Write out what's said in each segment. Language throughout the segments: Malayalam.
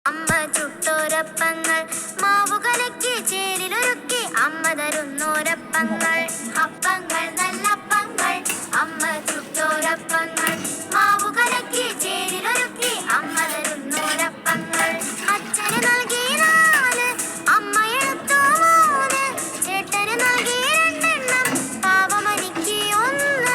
അമ്മ ചുട്ടോരപ്പങ്ങൾ മാവുകലക്കി ചേരിലൊരുക്കി അമ്മ തരുന്നോരപ്പങ്ങൾ അപ്പങ്ങൾ നല്ലപ്പങ്ങൾ അമ്മ ചുട്ടോരപ്പങ്ങൾ മാവുകലക്കി ചേരിലൊരുക്കി അമ്മ തരുന്നോരപ്പങ്ങൾ അച്ഛന് നൽകി 4 അമ്മ എടുത്തു 3 ചേട്ടന് നൽകി 2 പാവമനിക്ക് 1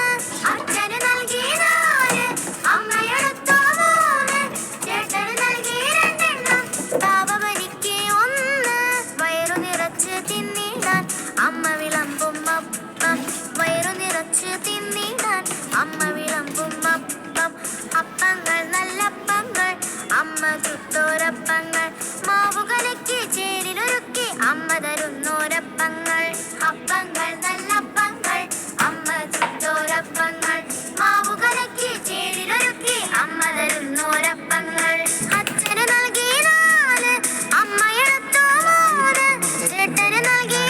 അച്ഛന് നൽകി 4 അമ്മ എടുത്തു 3 ചേട്ടന് നൽകി 2 പാവമനിക്ക് 1 വയറു നിറച്ച് തിന്നിടാൻ അമ്മ വിളമ്പും അപ്പം വയറു നിറച്ച് തിന്നിടാൻ അമ്മ വിളമ്പും അപ്പം അപ്പങ്ങൾ നല്ലപ്പങ്ങൾ അമ്മ ചുട്ടോരപ്പങ്ങൾ മാവുകലക്കി ചേരിലൊരുക്കി അമ്മ തരുന്നോരപ്പങ്ങൾ അപ്പങ്ങൾ നല്ലപ്പങ്ങൾ അമ്മ ചുട്ടോരപ്പങ്ങൾ മാവുകലക്കി ചേരിലൊരുക്കി അമ്മ തരുന്നോരപ്പങ്ങൾ അച്ഛന് നൽകി 4 അമ്മ എടുത്തു 3 ചേട്ടന് നൽകി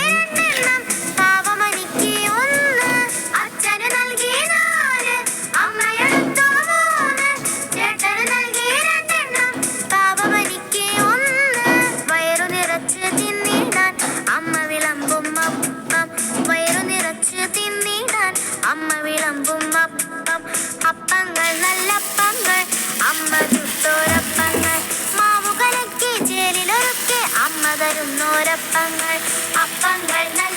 2 പാവമനിക്ക് 1 അച്ഛന് നൽകി 4 അമ്മ എടുത്തു 3 ചേട്ടന് നൽകി 2 പാവമനിക്ക് 1 വയറു നിറച്ച് തിന്നിടാൻ അമ്മ വിളമ്പും അപ്പം വയറു നിറച്ച് തിന്നിടാൻ അമ്മ വിളമ്പും അപ്പം അപ്പങ്ങൾ നല്ലപ്പങ്ങൾ അമ്മ ചുട്ടോരപ്പങ്ങൾ മാവുകലക്കി ചേരിലൊരുക്കി അമ്മ തരുന്നോരപ്പങ്ങൾ അപ്പങ്ങൾ നല്ല